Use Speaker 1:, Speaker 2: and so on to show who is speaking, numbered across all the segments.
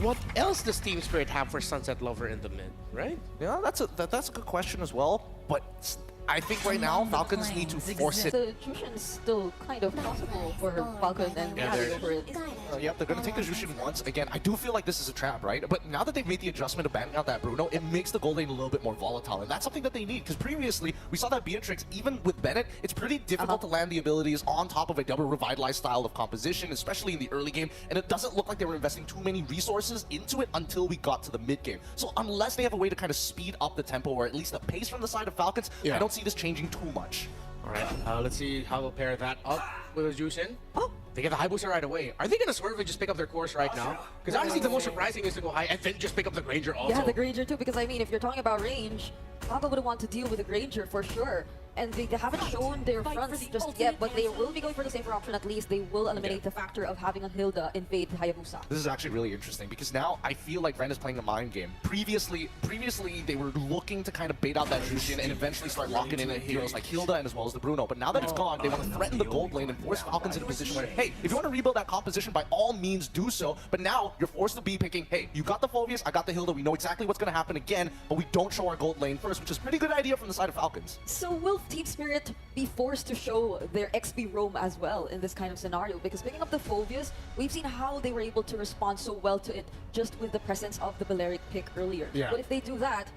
Speaker 1: What else does Team Spirit have for Sunset Lover in the mid, right?
Speaker 2: Yeah, that's a good question as well. But I think right now Falcons need to force it.
Speaker 3: The Jushin is still kind of possible for Falcon and Mlbb over it.
Speaker 2: Yep, they're going to take the Jushin once. Again, I do feel like this is a trap, right? But now that they've made the adjustment of banning out that Bruno, it makes the gold lane a little bit more volatile. And that's something that they need. Because previously, we saw that Beatrix, even with Bennett, it's pretty difficult to land the abilities on top of a double revitalized style of composition, especially in the early game. And it doesn't look like they were investing too many resources into it until we got to the mid game. So unless they have a way to kind of speed up the tempo, or at least the pace from the side of Falcons, I don't see this changing too much.
Speaker 1: All right, let's see how they'll pair that up with a Jushin. Oh, they get the high booster right away. Are they going to swerve and just pick up their course right now? Because honestly, the most surprising is to go high and then just pick up the Granger also.
Speaker 3: Yeah, the Granger too, because I mean, if you're talking about range, Falcon would want to deal with the Granger for sure. And they haven't shown their fronts just yet, but they will be going for the safer option at least. They will eliminate the factor of having a Hilda invade Hayabusa.
Speaker 2: This is actually really interesting because now I feel like Ren is playing a mind game. Previously they were looking to kind of bait out that Jushin and eventually start locking in heroes like Hilda and as well as the Bruno. But now that it's gone, they want to threaten the gold lane and force Falcons in a position where, hey, if you want to rebuild that composition, by all means do so. But now you're forced to be picking, hey, you got the Phoveus, I got the Hilda, we know exactly what's going to happen again, but we don't show our gold lane first, which is a pretty good idea from the side of Falcons.
Speaker 3: So will Team Spirit be forced to show their XP roam as well in this kind of scenario? Because picking up the Phoveus, we've seen how they were able to respond so well to it just with the presence of the Balearic pick earlier. But if they do that,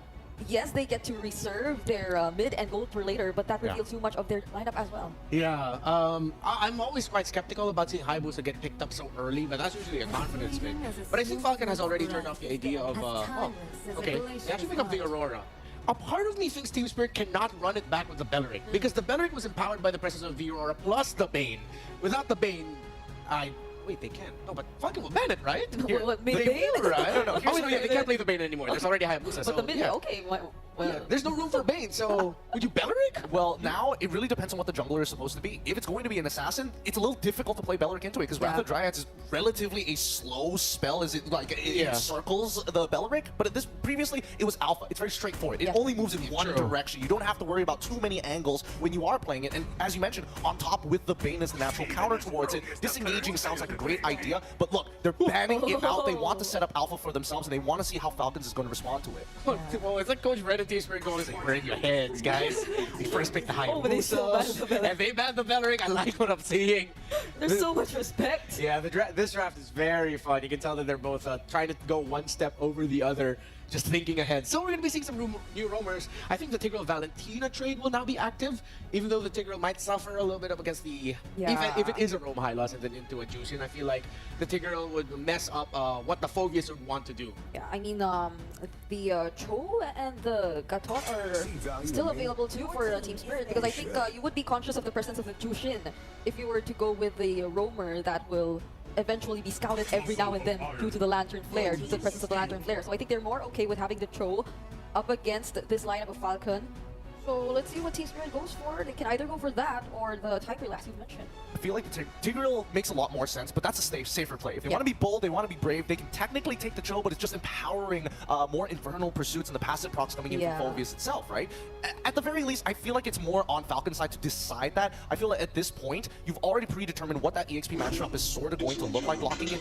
Speaker 3: yes, they get to reserve their mid and gold for later, but that reveals too much of their lineup as well.
Speaker 1: Yeah, I'm always quite skeptical about seeing Hayabusa get picked up so early, but that's usually a confidence pick. But I think Falcon has already turned off the idea of, okay, they actually pick up the Aurora. A part of me thinks Team Spirit cannot run it back with the Belleric, because the Belleric was empowered by the presence of the Aurora plus the Bane. Without the Bane, wait, they can. No, but Falcon will ban it, right?
Speaker 3: They will,
Speaker 1: right? I don't know. Oh, wait, they can't play the Bane anymore. There's already Hayabusa.
Speaker 3: But
Speaker 1: so,
Speaker 3: the mid, okay. Well,
Speaker 1: there's no room for Bane, so would you Belleric?
Speaker 2: Well, now it really depends on what the jungler is supposed to be. If it's going to be an assassin, it's a little difficult to play Belleric into it because Wrath of Dryads is relatively a slow spell as it encircles the Belleric. But at this previously, it was alpha. It's very straightforward. It only moves in one direction. You don't have to worry about too many angles when you are playing it. And as you mentioned, on top with the Bane as the natural counter towards it, disengaging sounds like a great idea. But look, they're banning it out. They want to set up alpha for themselves, and they want to see how Falcons is going to respond to it.
Speaker 1: Well, it's like Coach Red and Team Spirit going, we're in your heads, guys. We first picked the Hayabusa, and they banned the Belleric. I like what I'm seeing.
Speaker 3: There's so much respect.
Speaker 1: Yeah, this draft is very fun. You can tell that they're both trying to go one step over the other, just thinking ahead. So we're going to be seeing some new roamers. I think the Tigreal Valentina trade will now be active, even though the Tigreal might suffer a little bit up against the... If it is a roam high loss and then into a Jushin, I feel like the Tigreal would mess up what the Phoveus would want to do.
Speaker 3: Yeah, I mean, the Cho and the Gatot are still available too for Team Spirit, because I think you would be conscious of the presence of the Jushin if you were to go with the roamer that will eventually be scouted every now and then due to the Lantern Flare, due to the presence of the Lantern Flare. So I think they're more okay with having the Cho up against this lineup of Falcon. So let's see what Team Spirit goes for. They can either go for that or the Tigreal, as you mentioned.
Speaker 2: I feel like the Tigreal makes a lot more sense, but that's a safer play. If they want to be bold, they want to be brave, they can technically take the Cho, but it's just empowering more Infernal Pursuits and the passive procs coming in from Phoveus itself, right? At the very least, I feel like it's more on Falcon's side to decide that. I feel like at this point, you've already predetermined what that EXP matchup is sort of going to look like, locking in.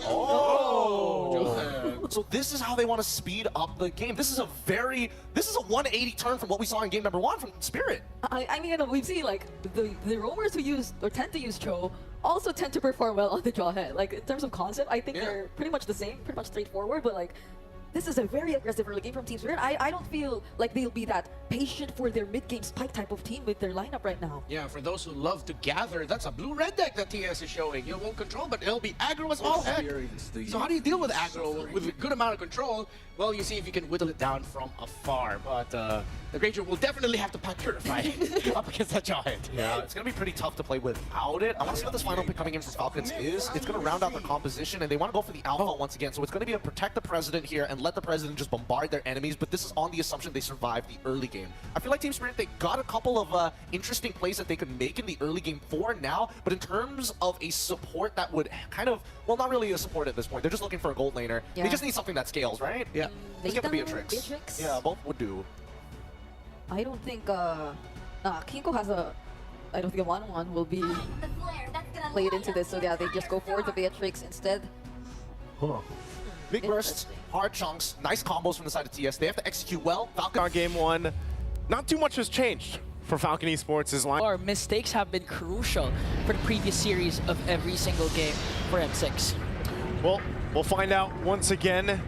Speaker 2: So this is how they want to speed up the game. This is a 180 turn from what we saw in game number 1 from Spirit.
Speaker 3: I mean, we've seen like the roamers who use or tend to use Cho also tend to perform well on the draw head. Like in terms of concept, I think they're pretty much the same, pretty much straightforward, but like this is a very aggressive early game from Team Spirit. I don't feel like they'll be that patient for their mid-game spike type of team with their lineup right now.
Speaker 1: Yeah, for those who love to gather, that's a blue-red deck that TS is showing. You won't control, but it'll be aggro as all heck. So how do you deal with aggro with a good amount of control? Well, you see if you can whittle it down from afar, but the Granger will definitely have to pack Purify up against that giant.
Speaker 2: Yeah, it's going to be pretty tough to play without it. I want to see what this final pick coming in for Falcons is. It's going to round out their composition, and they want to go for the alpha once again. So it's going to be a protect the President here and let the President just bombard their enemies, but this is on the assumption they survive the early game. I feel like Team Spirit, they got a couple of interesting plays that they could make in the early game for now, but in terms of a support that would kind of, well, not really a support at this point. They're just looking for a gold laner. They just need something that scales, right? Yeah. Let's get the Beatrix. Yeah, both would do.
Speaker 3: I don't think Kinko has a... I don't think a 1-1 will be played into this, so yeah, they just go for the Beatrix instead.
Speaker 2: Big bursts, hard chunks, nice combos from the side of TS. They have to execute well. Falcon.
Speaker 4: Our game one, not too much has changed for Falcon Esports' line.
Speaker 5: Our mistakes have been crucial for the previous series of every single game for M6.
Speaker 4: Well, we'll find out once again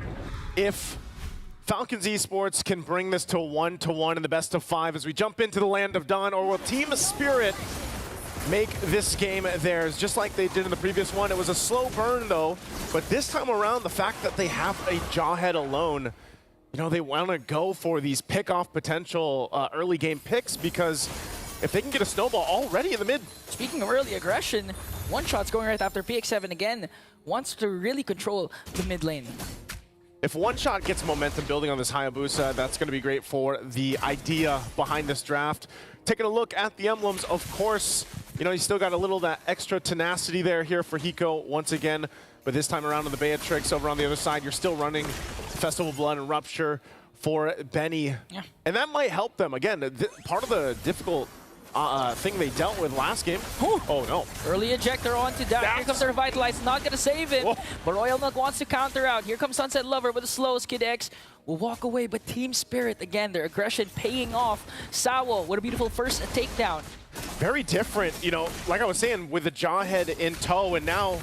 Speaker 4: if Falcons Esports can bring this to 1-1 in the best of 5 as we jump into the Land of Dawn, or will Team Spirit make this game theirs, just like they did in the previous one. It was a slow burn though, but this time around, the fact that they have a Jawhead alone, you know, they want to go for these pick-off potential early game picks, because if they can get a snowball already in the mid.
Speaker 5: Speaking of early aggression, One Shot's going right after PX7 again, wants to really control the mid lane.
Speaker 4: If One Shot gets momentum building on this Hayabusa, that's going to be great for the idea behind this draft. Taking a look at the emblems, of course, you know, you still got a little of that extra tenacity there here for Hiko once again, but this time around on the Beatrix over on the other side, you're still running Festival Blood and Rupture for Benny.
Speaker 5: Yeah.
Speaker 4: And that might help them. Again, part of the difficult thing they dealt with last game. Oh no.
Speaker 5: Early ejector onto Dax. Here comes the Revitalize, not gonna save him.
Speaker 4: Whoa.
Speaker 5: But Royal Milk wants to counter out. Here comes Sunset Lover with a slow. Kid X will walk away, but Team Spirit, again, their aggression paying off. Sawo, what a beautiful first takedown.
Speaker 4: Very different, you know, like I was saying, with the Jawhead in tow, and now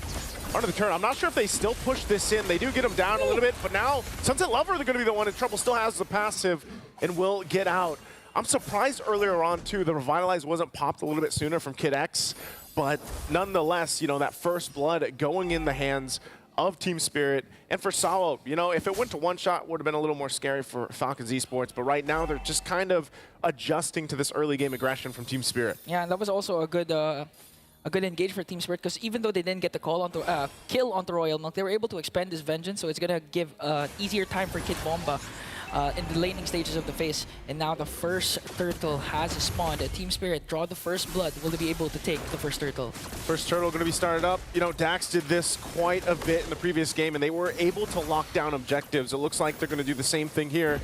Speaker 4: under the turn. I'm not sure if they still push this in. They do get him down a little bit, but now Sunset Lover, they're going to be the one in trouble, still has the passive and will get out. I'm surprised earlier on, too, the Revitalize wasn't popped a little bit sooner from Kid X, but nonetheless, you know, that first blood going in the hands of Team Spirit. And for Sawo, you know, if it went to One Shot, would have been a little more scary for Falcons Esports, but right now they're just kind of adjusting to this early game aggression from Team Spirit.
Speaker 5: Yeah, and that was also a good engage for Team Spirit, because even though they didn't get the call onto kill onto Royal Milk, they were able to expend this vengeance, so it's gonna give easier time for Kid Bomba in the laning stages of the phase. And now the first turtle has spawned. Team Spirit draw the first blood. Will they be able to take the first turtle?
Speaker 4: First turtle going to be started up. You know, Dax did this quite a bit in the previous game, and they were able to lock down objectives. It looks like they're going to do the same thing here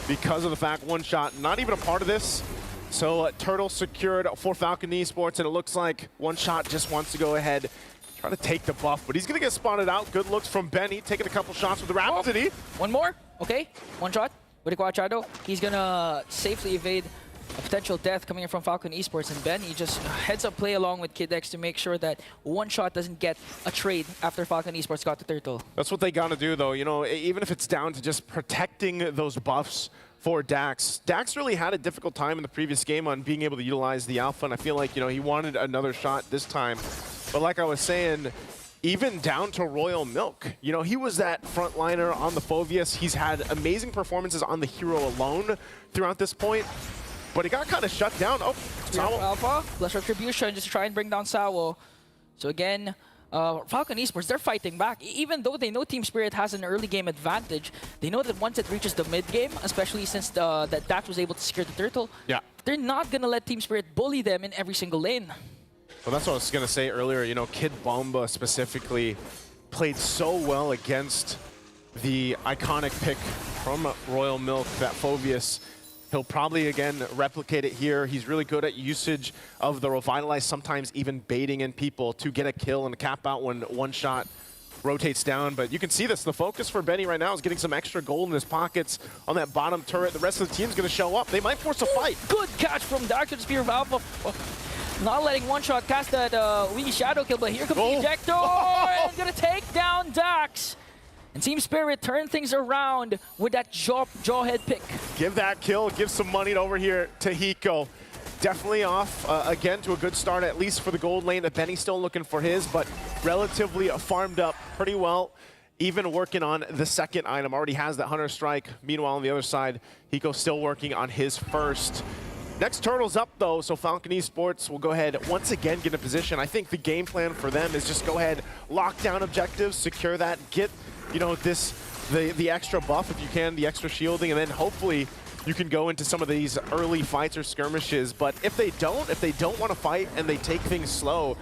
Speaker 4: because of the fact One Shot not even a part of this. So turtle secured for Falcon Esports, and it looks like One Shot just wants to go ahead, try to take the buff, but he's going to get spotted out. Good looks from Benny, taking a couple shots with the Rhapsody.
Speaker 5: One more. Okay, One Shot with the Quachado. He's gonna safely evade a potential death coming in from Falcon Esports, and Benny just heads up play along with Kid X to make sure that One Shot doesn't get a trade after Falcon Esports got the turtle.
Speaker 4: That's what they got to do, though. You know, even if it's down to just protecting those buffs for Dax. Dax really had a difficult time in the previous game on being able to utilize the Alpha, and I feel like, you know, he wanted another shot this time. But like I was saying, even down to Royal Milk, you know, he was that frontliner on the Phoveus. He's had amazing performances on the hero alone throughout this point, but he got kind of shut down. Oh, Sawo.
Speaker 5: Alpha plus Retribution just to try and bring down Sawo. So again, Falcon Esports, they're fighting back. Even though they know Team Spirit has an early game advantage, they know that once it reaches the mid game, especially since that Dax was able to secure the turtle, they're not going to let Team Spirit bully them in every single lane.
Speaker 4: Well, that's what I was going to say earlier. You know, Kid Bomba specifically played so well against the iconic pick from Royal Milk, that Phoveus. He'll probably, again, replicate it here. He's really good at usage of the Revitalize, sometimes even baiting in people to get a kill and cap out when One Shot rotates down. But you can see this. The focus for Benny right now is getting some extra gold in his pockets on that bottom turret. The rest of the team's going to show up. They might force a fight.
Speaker 5: Good catch from Dark Spear of Alpha. Not letting One Shot cast that wee shadow kill, but here comes the ejector, and gonna take down Dax. And Team Spirit turn things around with that jawhead pick.
Speaker 4: Give that kill, give some money over here to Hiko. Definitely off again to a good start, at least for the gold lane. Benny's still looking for his, but relatively farmed up pretty well. Even working on the second item, already has that Hunter Strike. Meanwhile, on the other side, Hiko's still working on his first. Next turtle's up though, so Falcon Esports will go ahead once again get in position. I think the game plan for them is just go ahead, lock down objectives, secure that, get, you know, the extra buff if you can, the extra shielding, and then hopefully you can go into some of these early fights or skirmishes. But if they don't want to fight and they take things slow,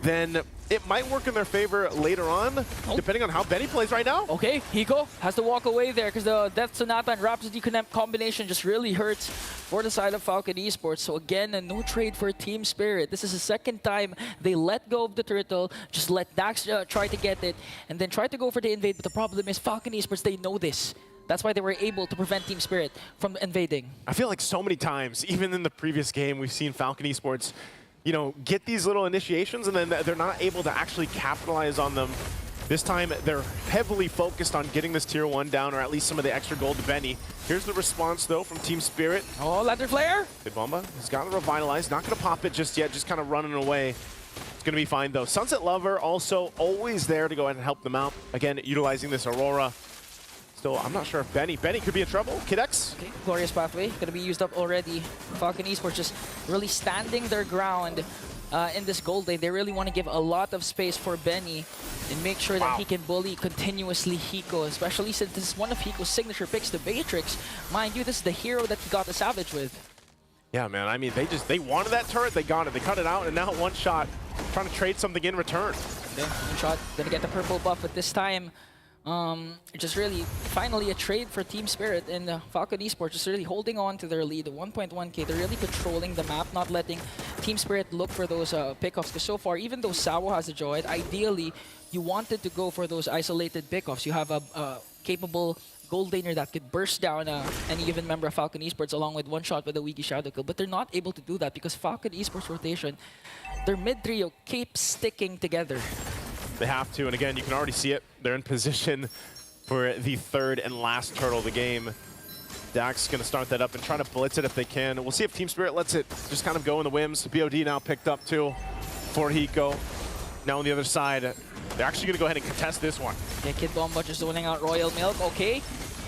Speaker 4: then it might work in their favor later on, depending on how Benny plays right now.
Speaker 5: Okay, Hiko has to walk away there because the Death Sonata and Rhapsody combination just really hurts for the side of Falcon Esports. So again, no trade for Team Spirit. This is the second time they let go of the turtle, just let Dax try to get it, and then try to go for the invade. But the problem is Falcon Esports, they know this. That's why they were able to prevent Team Spirit from invading.
Speaker 4: I feel like so many times, even in the previous game, we've seen Falcon Esports, you know, get these little initiations and then they're not able to actually capitalize on them. This time, they're heavily focused on getting this tier 1 down, or at least some of the extra gold to Benny. Here's the response, though, from Team Spirit.
Speaker 5: Oh, ladder flare!
Speaker 4: Kid Bomba has got to revitalize. Not going to pop it just yet, just kind of running away. It's going to be fine, though. Sunset Lover also always there to go ahead and help them out. Again, utilizing this Aurora. Still, I'm not sure if Benny could be in trouble. Kid X.
Speaker 5: Okay, Glorious Pathway, gonna be used up already. Falcon Esports just really standing their ground in this gold lane. They really want to give a lot of space for Benny and make sure that he can bully continuously Hiko, especially since this is one of Hiko's signature picks, the Matrix. Mind you, this is the hero that he got the Savage with.
Speaker 4: Yeah, man, I mean, they wanted that turret, they got it. They cut it out, and now one shot, trying to trade something in return.
Speaker 5: Okay, one shot, gonna get the purple buff, but this time, just really finally a trade for Team Spirit, and Falcon Esports just really holding on to their lead, 1.1k. They're really controlling the map, not letting Team Spirit look for those pickoffs. Because so far, even though Sawo has a Joy, ideally you wanted to go for those isolated pickoffs. You have a capable gold laner that could burst down any given member of Falcon Esports along with one shot with a Wiki Shadow Kill, but they're not able to do that because Falcon Esports rotation, their mid trio keeps sticking together.
Speaker 4: They have to, and again, you can already see it. They're in position for the third and last turtle of the game. Dax is going to start that up and try to blitz it if they can. We'll see if Team Spirit lets it just kind of go in the whims. BOD now picked up too for Hiko. Now on the other side, they're actually going to go ahead and contest this one.
Speaker 5: Yeah, Kid Bomba just zoning out Royal Milk. Okay.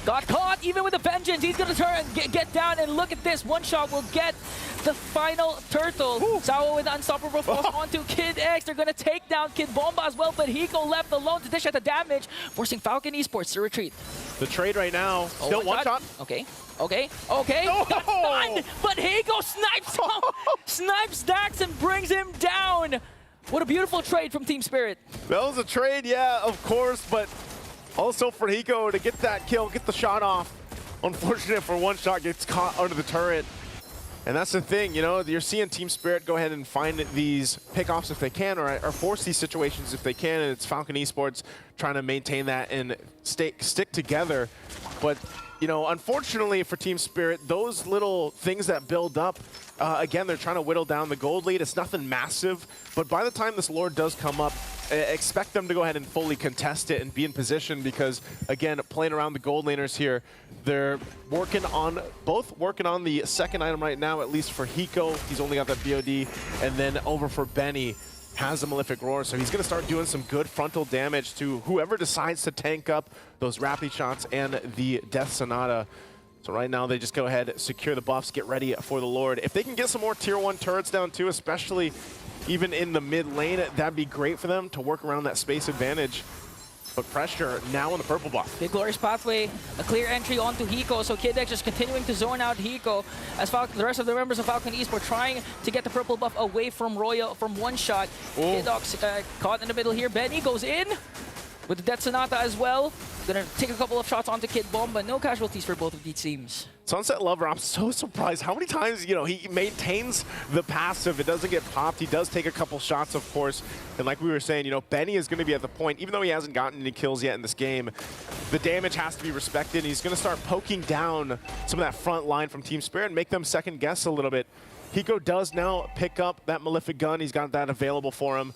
Speaker 5: Got caught, even with the Vengeance. He's going to turn, get down, and look at this. One shot will get the final turtle. Sawo with the unstoppable force onto Kid X. They're going to take down Kid Bomba as well, but Hiko left alone to dish out the damage, forcing Falcon Esports to retreat.
Speaker 4: The trade right now, still one shot.
Speaker 5: Okay. No! Got stunned, but Hiko snipes Dax and brings him down. What a beautiful trade from Team Spirit.
Speaker 4: That was a trade, yeah, of course, but also for Hiko to get that kill, get the shot off. Unfortunate for one shot, gets caught under the turret. And that's the thing, you know, you're seeing Team Spirit go ahead and find these pickoffs if they can, or force these situations if they can, and it's Falcon Esports trying to maintain that and stick together. But, you know, unfortunately for Team Spirit, those little things that build up, again, they're trying to whittle down the gold lead. It's nothing massive, but by the time this Lord does come up, expect them to go ahead and fully contest it and be in position because, again, playing around the gold laners here, they're both working on the second item right now, at least for Hiko. He's only got that BOD, and then over for Benny has a Malefic Roar, so he's going to start doing some good frontal damage to whoever decides to tank up those Rapid shots and the Death Sonata. So right now, they just go ahead, secure the buffs, get ready for the Lord. If they can get some more Tier 1 turrets down too, especially even in the mid lane, that'd be great for them to work around that space advantage. But pressure now on the purple buff.
Speaker 5: Big Glorious Pathway, a clear entry onto Hiko, so Kid X just continuing to zone out Hiko as the rest of the members of Falcon Esports trying to get the purple buff away from Royal from one shot. Kid X caught in the middle here. Benny goes in with the Death Sonata as well. Gonna take a couple of shots onto Kid Bomba. No casualties for both of these teams.
Speaker 4: Sunset Lover, I'm so surprised how many times, you know, he maintains the passive. It doesn't get popped. He does take a couple shots, of course. And like we were saying, you know, Benny is going to be at the point, even though he hasn't gotten any kills yet in this game, the damage has to be respected. He's going to start poking down some of that front line from Team Spirit and make them second guess a little bit. Hiko does now pick up that Malefic gun. He's got that available for him.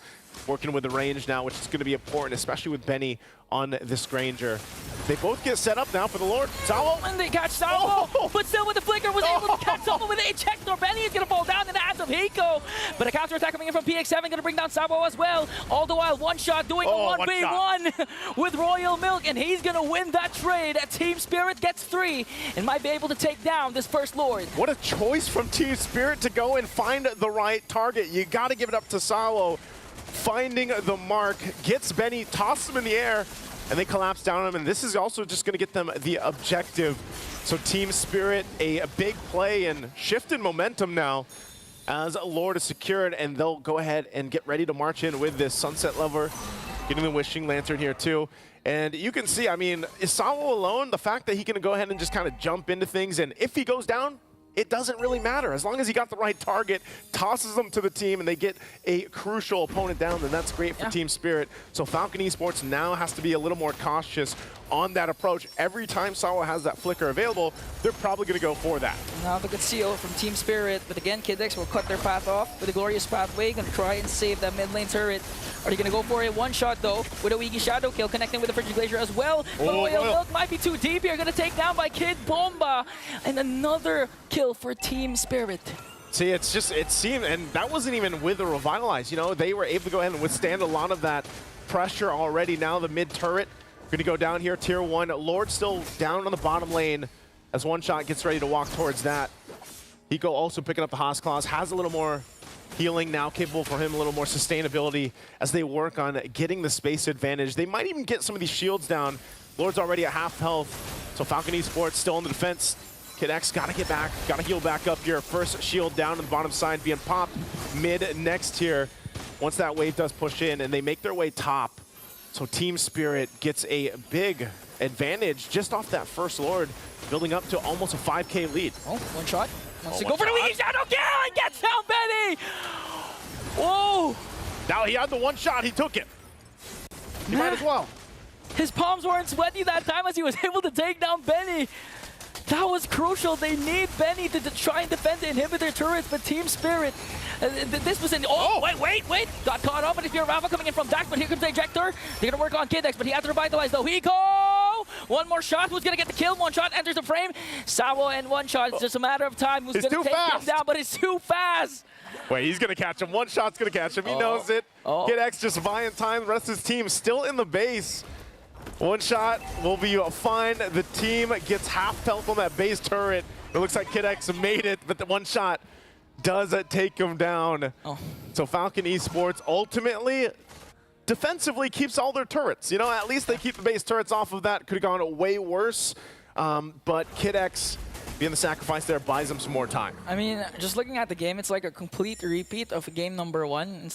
Speaker 4: Working with the range now, which is going to be important, especially with Benny on this Granger. They both get set up now for the Lord. Sawo!
Speaker 5: And they catch Sawo, but still with the flicker was able to catch Sawo with a check. Benny is going to fall down in the hands of Hiko. But a counter attack coming in from PX7 going to bring down Sawo as well. All the while, one shot doing a 1v1 with Royal Milk, and he's going to win that trade. Team Spirit gets 3 and might be able to take down this first Lord.
Speaker 4: What a choice from Team Spirit to go and find the right target. You got to give it up to Sawo. Finding the mark, gets Benny, tosses him in the air, and they collapse down on him. And this is also just going to get them the objective. So Team Spirit, a big play and shift in momentum now. as Lord is secured, and they'll go ahead and get ready to march in with this Sunset Lover, getting the Wishing Lantern here too. And you can see, I mean, Isawo alone, the fact that he can go ahead and just kind of jump into things, and if he goes down, it doesn't really matter. As long as he got the right target, tosses them to the team, and they get a crucial opponent down, then that's great for Team Spirit. So Falcon Esports now has to be a little more cautious on that approach. Every time Sawa has that flicker available, they're probably going to go for that.
Speaker 5: Now the good seal from Team Spirit, but again, KidX will cut their path off with a glorious pathway, gonna try and save that mid lane turret. Are they gonna go for a one-shot though, with a Wiki Shadow Kill, connecting with the Frigid Glacier as well. But Royal Milk might be too deep here, gonna take down by Kid Bomba, and another kill for Team Spirit.
Speaker 4: See, it seemed, and that wasn't even with the Revitalize, you know, they were able to go ahead and withstand a lot of that pressure already. Now the mid turret going to go down here, tier 1. Lord still down on the bottom lane as One Shot gets ready to walk towards that. Hiko also picking up the Haas Claws, has a little more healing now, capable for him, a little more sustainability as they work on getting the space advantage. They might even get some of these shields down. Lord's already at half health, so Falcon Esports still on the defense. Kid X got to get back, got to heal back up here. First shield down on the bottom side being popped mid next here. Once that wave does push in and they make their way top, so Team Spirit gets a big advantage just off that first Lord, building up to almost a 5K lead.
Speaker 5: Oh, one shot. Wants to go for the Wiki Shadow Kill and gets down Benny! Whoa!
Speaker 4: Now he had the one shot, he took it. He might as well.
Speaker 5: His palms weren't sweaty that time as he was able to take down Benny. That was crucial. They need Benny to try and defend the inhibitor turrets, but Team Spirit, this was an... Oh, wait! Got caught up, and if you're Rafa coming in from Dax, but here comes the Ejector. They're going to work on KidX, but he has to revitalize, though. Hiko! One more shot. Who's going to get the kill? One shot enters the frame. Sawo and one shot. It's just a matter of time. Who's going to take him down, but it's too fast.
Speaker 4: Wait, he's going to catch him. One shot's going to catch him. He knows it. KidX just buying time. The rest of his team still in the base. One shot will be fine. The team gets half health on that base turret. It looks like KidX made it, but the one shot does take him down. So Falcon Esports ultimately, defensively keeps all their turrets. You know, at least they keep the base turrets off of that. Could have gone way worse, but KidX being the sacrifice there buys them some more time.
Speaker 5: I mean, just looking at the game, it's like a complete repeat of game number 1.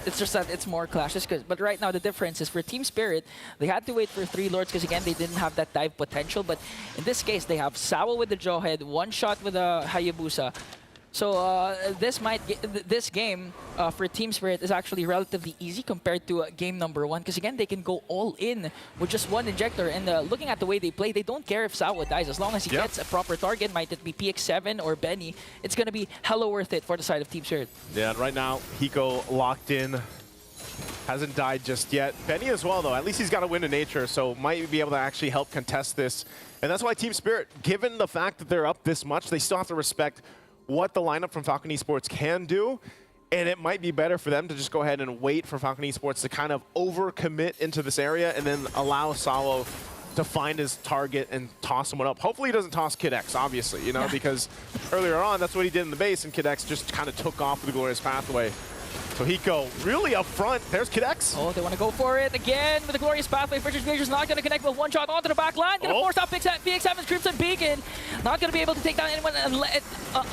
Speaker 5: It's just that it's more clashes. But right now, the difference is for Team Spirit, they had to wait for 3 Lords because, again, they didn't have that dive potential. But in this case, they have Sawa with the Jawhead, one shot with a Hayabusa. So this game for Team Spirit is actually relatively easy compared to game number 1, because again they can go all in with just one injector. And looking at the way they play, they don't care if Sawa dies as long as he gets a proper target. Might it be PX7 or Benny? It's gonna be hella worth it for the side of Team Spirit.
Speaker 4: Yeah, right now Hiko locked in, hasn't died just yet. Benny as well though. At least he's got a win in nature, so might be able to actually help contest this. And that's why Team Spirit, given the fact that they're up this much, they still have to respect what the lineup from Falcon Esports can do, and it might be better for them to just go ahead and wait for Falcon Esports to kind of overcommit into this area and then allow Sawo to find his target and toss someone up. Hopefully he doesn't toss KidX, obviously, you know, because earlier on that's what he did in the base, and KidX just kind of took off with the glorious pathway. So Hiko really up front. There's KidX.
Speaker 5: Oh, they want to go for it again with the glorious pathway. Frigid Glacier's not going to connect with one shot onto the back line. Going to force out PX7's Crimson Beacon. Not going to be able to take down anyone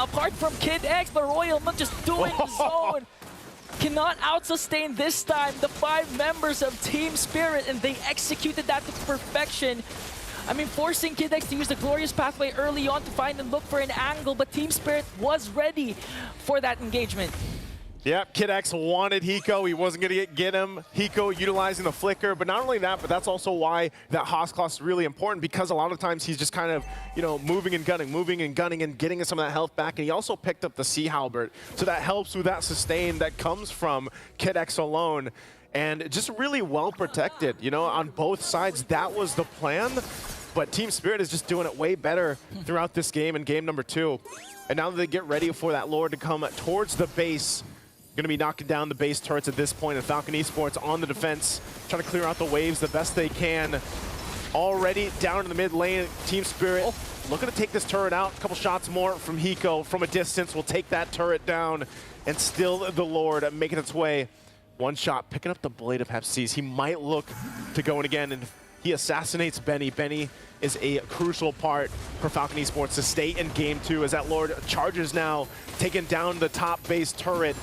Speaker 5: apart from KidX, but Royal Milk just doing the zone. Cannot out-sustain this time the 5 members of Team Spirit, and they executed that to perfection. I mean, forcing KidX to use the glorious pathway early on to find and look for an angle, but Team Spirit was ready for that engagement.
Speaker 4: Yep, KidX wanted Hiko. He wasn't going to get him. Hiko utilizing the flicker, but not only that, but that's also why that Haas Class is really important, because a lot of times he's just kind of, you know, moving and gunning and getting some of that health back. And he also picked up the Sea Halberd, so that helps with that sustain that comes from KidX alone. And just really well protected, you know, on both sides. That was the plan, but Team Spirit is just doing it way better throughout this game in game number 2. And now that they get ready for that Lord to come towards the base, going to be knocking down the base turrets at this point, and Falcon Esports on the defense, trying to clear out the waves the best they can. Already down in the mid lane, Team Spirit looking to take this turret out. A couple shots more from Hiko from a distance will take that turret down, and still the Lord making its way. One shot, picking up the Blade of Hepsies. He might look to go in again and He assassinates Benny. Benny is a crucial part for Falcon Esports to stay in game 2 as that Lord charges now, taking down the top base turret.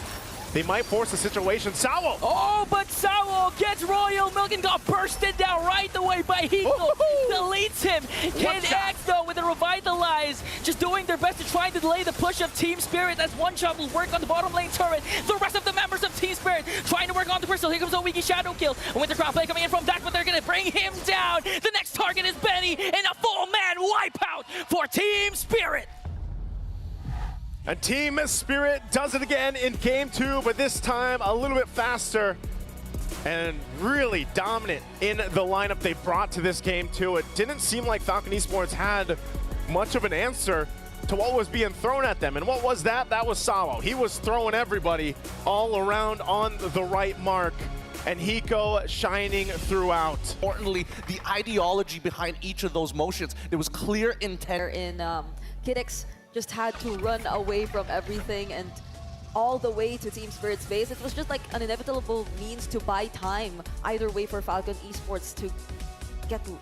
Speaker 4: They might force the situation. Sawo!
Speaker 5: Oh, but Sawo gets Royal Milk and got bursted down right away by Hiko. Deletes him. Kid X, though, with a Revitalize, just doing their best to try and delay the push of Team Spirit as one shot will work on the bottom lane turret. The rest of the members of Team Spirit trying to work on the Crystal. Here comes a Wiki Shadow Kill. And with the crowd play coming in from that, but they're going to bring him down. The next target is Benny and a full-man wipeout for Team Spirit.
Speaker 4: And Team Spirit does it again in game 2, but this time a little bit faster and really dominant in the lineup they brought to this game 2. It didn't seem like Falcon Esports had much of an answer to what was being thrown at them. And what was that? That was Sawo. He was throwing everybody all around on the right mark. And Hiko shining throughout.
Speaker 2: Importantly, the ideology behind each of those motions, there was clear intent.
Speaker 3: In Kid X just had to run away from everything and all the way to Team Spirit's base. It was just like an inevitable means to buy time either way for Falcon Esports to get to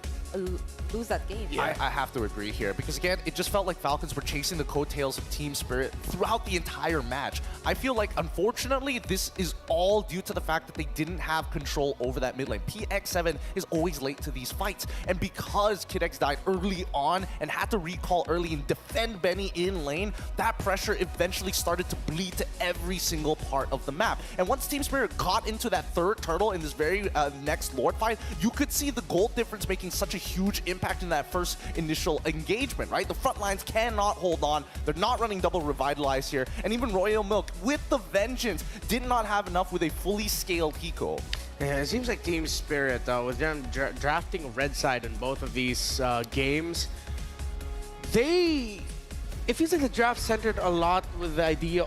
Speaker 3: lose that game.
Speaker 2: I have to agree here because again, it just felt like Falcons were chasing the coattails of Team Spirit throughout the entire match. I feel like, unfortunately, this is all due to the fact that they didn't have control over that mid lane. PX7 is always late to these fights, and because Kid X died early on and had to recall early and defend Benny in lane, that pressure eventually started to bleed to every single part of the map. And once Team Spirit got into that third turtle in this very next Lord fight, you could see the gold difference making such a huge impact in that first initial engagement, right? The front lines cannot hold on. They're not running double Revitalize here. And even Royal Milk, with the Vengeance, did not have enough with a fully scaled Hiko.
Speaker 1: Yeah, it seems like Team Spirit, with them drafting red side in both of these games, it feels like the draft centered a lot with the idea